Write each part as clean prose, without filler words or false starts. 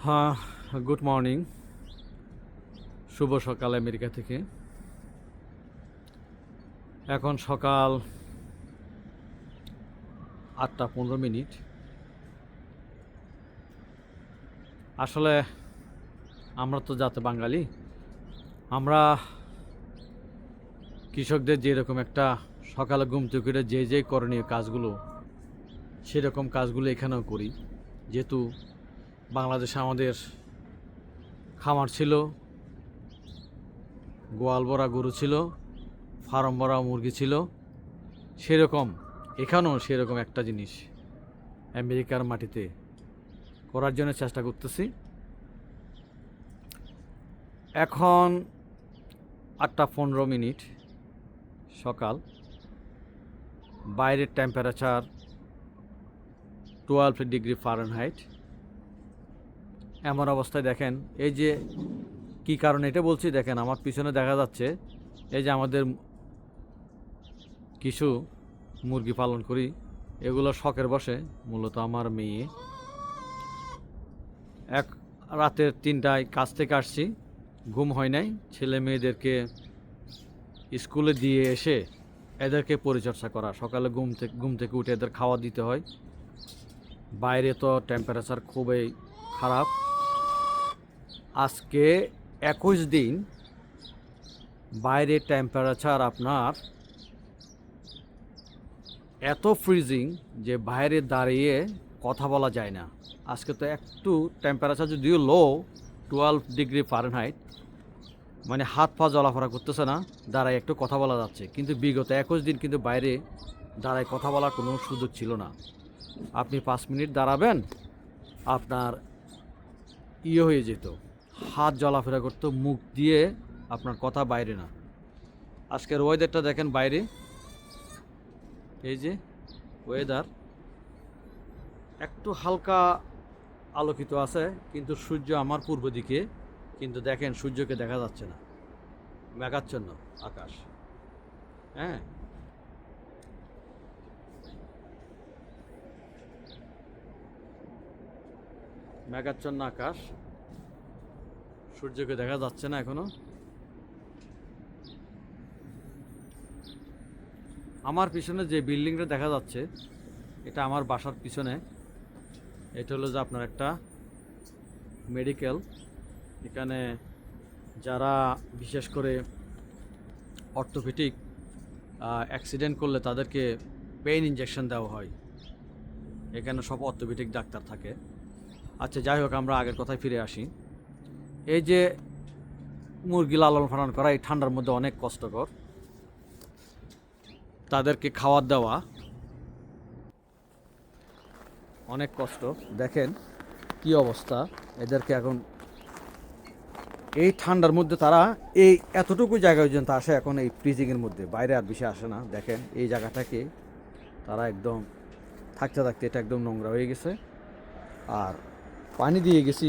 হ্যাঁ, good morning. শুভ সকাল America থেকে। এখন সকাল 8টা 15 মিনিট। আসলে আমরা তো জাতে বাঙালি। আমরা কৃষকদের যেরকম একটা সকালে ঘুম থেকে উঠে যে করণীয় কাজগুলো, সেরকম কাজগুলো এখানেও করি। যেহেতু বাংলাদেশে আমাদের খামার ছিল, গোয়াল ভরা গরু ছিল, ফার্ম ভরা মুরগি ছিল, সেরকম এখানেও সেরকম একটা জিনিস আমেরিকার মাটিতে করার জন্য চেষ্টা করতেছি। এখন 8টা 15 মিনিট সকাল। বাইরের টেম্পারেচার 12 ডিগ্রি ফারেনহাইট। এমন অবস্থায় দেখেন, এই যে কি কারণে এটা বলছি, দেখেন আমার পিছনে দেখা যাচ্ছে এই যে আমাদের কিছু মুরগি পালন করি, এগুলো শখের বসে। মূলত আমার মেয়ে এক রাতের 3টায় কাজ থেকে আসছি, ঘুম হয় নাই, ছেলে মেয়েদেরকে স্কুলে দিয়ে এসে এদেরকে পরিচর্যা করা। সকালে ঘুম থেকে উঠে এদের খাওয়া দিতে হয়। বাইরে তো টেম্পারেচার খুবই খারাপ। আজকে 21 দিন বাইরে টেম্পারেচার আপনার এত ফ্রিজিং যে বাইরে দাঁড়িয়ে কথা বলা যায় না। আজকে তো একটু টেম্পারেচার যদিও লো, 12 ডিগ্রি ফারেনহাইট, মানে হাত পা জ্বলাফরা করতেছে না, দাঁড়ায় একটু কথা বলা যাচ্ছে। কিন্তু বিগত 21 দিন কিন্তু বাইরে দাঁড়ায় কথা বলার কোনো সুযোগ ছিল না। আপনি 5 মিনিট দাঁড়াবেন, আপনার হয়ে যেত, হাত জ্বলাফেরা করতো, মুখ দিয়ে আপনার কথা বাইরে না। আজকের ওয়েদারটা দেখেন, বাইরে এই যে ওয়েদার একটু হালকা আলোকিত আছে, কিন্তু সূর্য আমার পূর্ব দিকে, কিন্তু দেখেন সূর্যকে দেখা যাচ্ছে না, মেঘাচ্ছন্ন আকাশ। হ্যাঁ, মেঘাচ্ছন্ন আকাশ, সূর্যকে দেখা যাচ্ছে না এখনো। আমার পিছনে যে বিল্ডিংটা দেখা যাচ্ছে, এটা আমার বাসার পিছনে। এটা হলো যে আপনার একটা মেডিকেল। এখানে যারা বিশেষ করে অর্থোপেডিক অ্যাক্সিডেন্ট করলে তাদেরকে পেইন ইঞ্জেকশন দেওয়া হয়। এখানে সব অর্থোপেডিক ডাক্তার থাকে। আচ্ছা, যাই হোক, আমরা আগের কথায় ফিরে আসি। এই যে মুরগি লালন পালন করা এই ঠান্ডার মধ্যে অনেক কষ্টকর। তাদেরকে খাবার দেওয়া অনেক কষ্ট। দেখেন কি অবস্থা এদেরকে এখন এই ঠান্ডার মধ্যে। তারা এই এতটুকু জায়গা পর্যন্ত আসে এখন, এই ফ্রিজিংয়ের মধ্যে, বাইরে আর বেশি আসে না। দেখেন এই জায়গাটাকে তারা একদম থাকতে থাকতে এটা একদম নোংরা হয়ে গেছে। আর পানি দিয়ে গেছি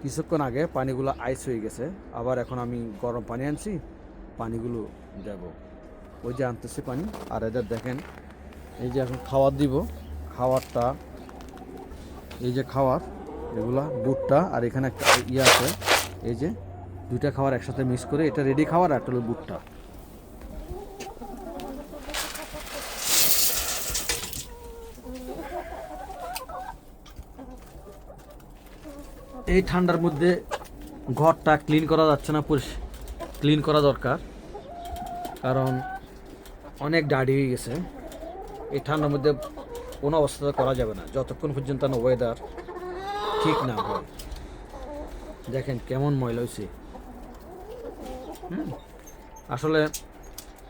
কিছুক্ষণ আগে, পানিগুলো আইস হয়ে গেছে। আবার এখন আমি গরম পানি আনছি, পানিগুলো দেব। ওই যে আনতেছি পানি। আর এদের দেখেন এই যে এখন খাবার দিব। খাবারটা এই যে খাবার, এগুলা বুটটা, আর এখানে একটা আছে, এই যে দুইটা খাবার একসাথে মিক্স করে, এটা রেডি খাবার, আর একটা হলো বুটটা। এই ঠান্ডার মধ্যে ঘরটা ক্লিন করা যাচ্ছে না, ক্লিন করা দরকার, কারণ অনেক ডার্টি হয়ে গেছে। এই ঠান্ডার মধ্যে কোনো অবস্থাতে করা যাবে না যতক্ষণ পর্যন্ত না ওয়েদার ঠিক না হয়। দেখেন কেমন ময়লা হয়েছে। আসলে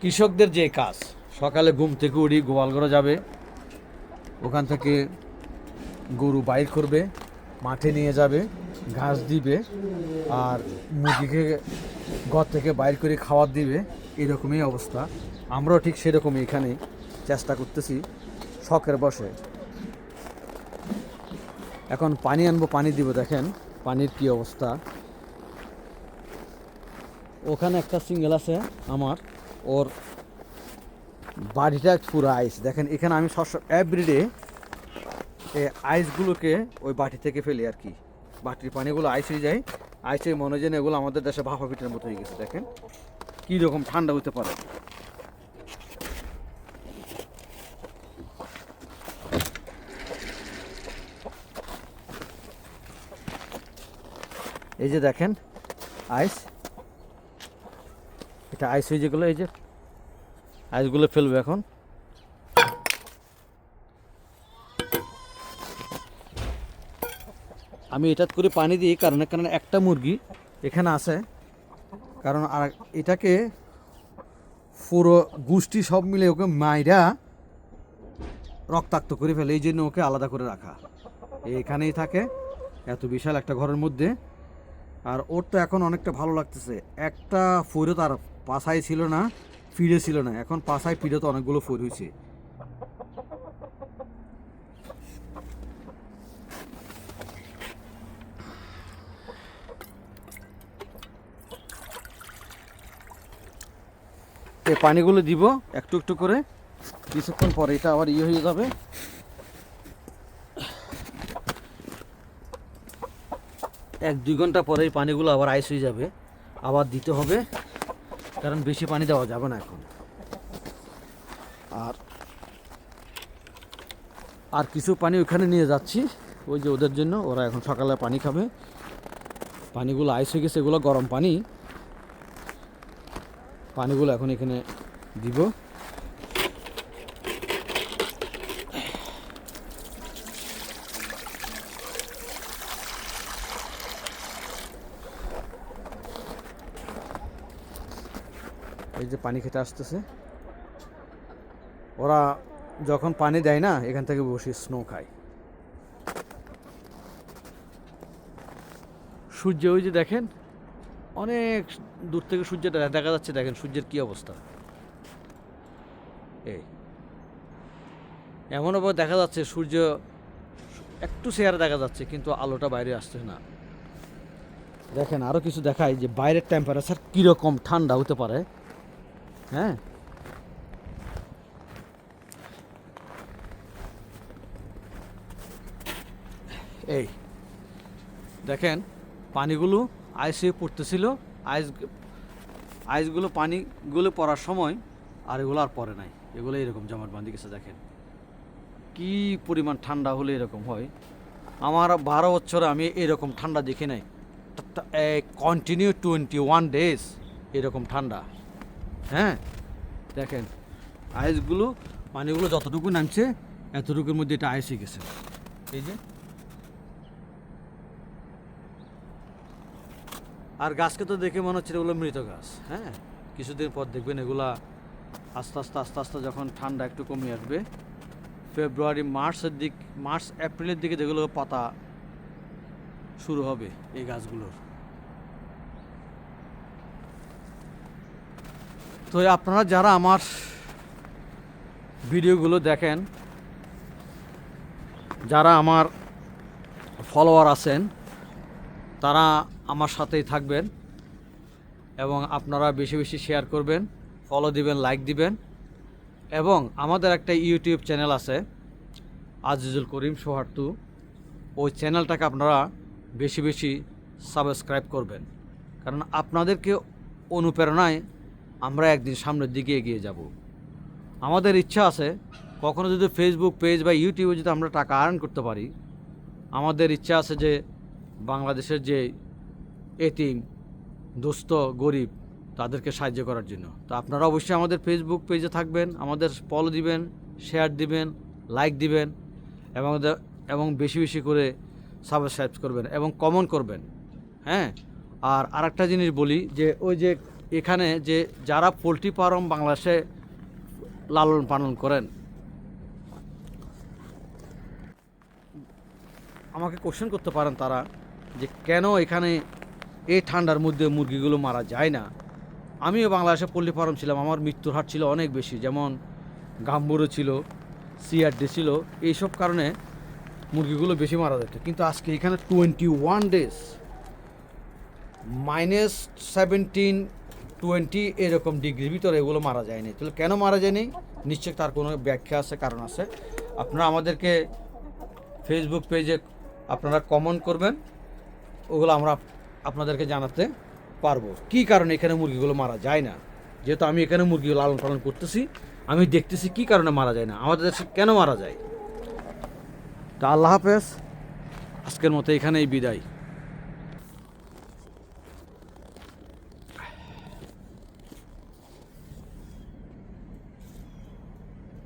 কৃষকদের যে কাজ, সকালে ঘুম থেকে উঠি, গোয়াল ঘরে যাবে, ওখান থেকে গরু বাইর করবে, মাঠে নিয়ে যাবে, ঘাস দিবে, আর মুরগিকে ঘর থেকে বাইর করে খাবার দিবে। এরকমই অবস্থা। আমরাও ঠিক সেরকমই এখানে চেষ্টা করতেছি শখের বসে। এখন পানি আনবো, পানি দিব। দেখেন পানির কি অবস্থা। ওখানে একটা সিঙ্গেল আছে আমার, ওর বাড়িটা পুরো আইস। দেখেন এখানে আমি এভরিডে এই আইসগুলোকে ওই বাটি থেকে ফেলি আর কি, বাটির পানিগুলো আইস হয়ে যায়, আইসে মনে হয় যেন এগুলো আমাদের দেশে ভাপা পিঠের মতো হয়ে গেছে। দেখেন কী রকম ঠান্ডা হতে পারে। এই যে দেখেন আইস, এটা আইস হয়ে যেগুলো, এই যে আইসগুলো ফেলবে এখন। আমি এটাত করে পানি দিই কারণ একটা মুরগি এখানে আছে, কারণ আর এটাকে পুরো গোষ্ঠী সব মিলে ওকে মাইরা রক্তাক্ত করে ফেলে, এই জন্য ওকে আলাদা করে রাখা। এখানেই থাকে এত বিশাল একটা ঘরের মধ্যে। আর ওর তো এখন অনেকটা ভালো লাগতেছে, একটা ফইরও তার পাছায় ছিল না, ফিরে ছিল না, এখন পাছায় ফিরে তো অনেকগুলো ফইর হয়েছে। এই পানিগুলো দিব একটু একটু করে, কিছুক্ষণ পরে এটা আবার ইয়ে হয়ে যাবে। 1-2 ঘন্টা পরে এই পানিগুলো আবার আইস হয়ে যাবে, আবার দিতে হবে, কারণ বেশি পানি দেওয়া যাবে না এখন। আর আর কিছু পানি ওখানে নিয়ে যাচ্ছি ওই যে ওদের জন্য, ওরা এখন সকালে পানি খাবে। পানিগুলো আইস হয়ে গেছে, এগুলো গরম পানি, পানিগুলো এখন এখানে দিব। এই যে পানি খেতে আসতেছে, ওরা যখন পানি দেয় না এখান থেকে বসে স্নো খায়। সূর্য ওই যে দেখেন অনেক দূর থেকে সূর্যটা দেখা যাচ্ছে, দেখেন সূর্যের কি অবস্থা। এই এমনভাবে দেখা যাচ্ছে সূর্য একটু চেহারা দেখা যাচ্ছে, কিন্তু আলোটা বাইরে আসছে না। দেখেন আরও কিছু দেখায় যে বাইরের টেম্পারেচার কীরকম ঠান্ডা হতে পারে। হ্যাঁ, এই দেখেন পানিগুলো আইসে পড়তেছিল, আইস আইসগুলো পানিগুলো পড়ার সময় আর এগুলো আর পড়ে নাই, এগুলো এরকম জমাট বাঁধে গেছে। দেখেন কি পরিমাণ ঠান্ডা হলে এরকম হয়। আমার 12 বছরে আমি এরকম ঠান্ডা দেখি নাই, কন্টিনিউ 21 ডেজ এরকম ঠান্ডা। হ্যাঁ দেখেন আইসগুলো, পানিগুলো যতটুকু নামছে এতটুকুর মধ্যে এটা আইসে গেছে। এই যে আর গাছকে তো দেখে মনে হচ্ছে এগুলো মৃত গাছ। হ্যাঁ, কিছুদিন পর দেখবেন এগুলা আস্তে আস্তে আস্তে আস্তে যখন ঠান্ডা একটু কমে আসবে, ফেব্রুয়ারি মার্চ এপ্রিলের দিকে যেগুলো পাতা শুরু হবে এই গাছগুলোর। তো আপনারা যারা আমার ভিডিওগুলো দেখেন, যারা আমার ফলোয়ার আছেন, তারা আমার সাথেই থাকবেন এবং আপনারা বেশি বেশি শেয়ার করবেন, ফলো দিবেন, লাইক দিবেন। এবং আমাদের একটা ইউটিউব চ্যানেল আছে আজিজুল করিম সোহার্তু, ওই চ্যানেলটাকে আপনারা বেশি বেশি সাবস্ক্রাইব করবেন, কারণ আপনাদেরকে অনুপ্রেরণায় আমরা একদিন সামনের দিকে এগিয়ে যাব। আমাদের ইচ্ছা আছে কখনো যদি ফেসবুক পেজ বা ইউটিউবে যদি আমরা টাকা আর্ন করতে পারি, আমাদের ইচ্ছা আছে যে বাংলাদেশের যে এতিম দুস্থ গরিব তাদেরকে সাহায্য করার জন্য। তো আপনারা অবশ্যই আমাদের ফেসবুক পেজে থাকবেন, আমাদের ফলো দিবেন, শেয়ার দিবেন, লাইক দিবেন এবং বেশি বেশি করে সাবস্ক্রাইব করবেন এবং কমেন্ট করবেন। হ্যাঁ, আর আরেকটা জিনিস বলি যে ওই যে এখানে যে যারা পোলট্রি ফার্ম বাংলাদেশে লালন পালন করেন, আমাকে কোশ্চেন করতে পারেন তারা যে কেন এখানে এই ঠান্ডার মধ্যে মুরগিগুলো মারা যায় না। আমিও বাংলাদেশে পোলট্রি ফার্ম ছিলাম, আমার মৃত্যুর হার ছিল অনেক বেশি, যেমন গাম্বুরো ছিল, সিআরডি ছিল, এইসব কারণে মুরগিগুলো বেশি মারা যেত। কিন্তু আজকে এখানে 21 ডেজ -17, 20 এরকম ডিগ্রির ভিতরে এগুলো মারা যায়নি। তাহলে কেন মারা যায়নি? নিশ্চয়ই তার কোনো ব্যাখ্যা আছে, কারণ আছে। আপনারা আমাদেরকে ফেসবুক পেজে আপনারা কমেন্ট করবেন, ওগুলো আমরা আপনাদেরকে জানাতে পারবো কী কারণে এখানে মুরগিগুলো মারা যায় না। যেহেতু আমি এখানে মুরগিগুলো লালন পালন করতেছি, আমি দেখতেছি কী কারণে মারা যায় না, আমাদের দেশে কেন মারা যায়। তা আল্লাহ হাফেজ, আজকের মতো এখানেই বিদায়।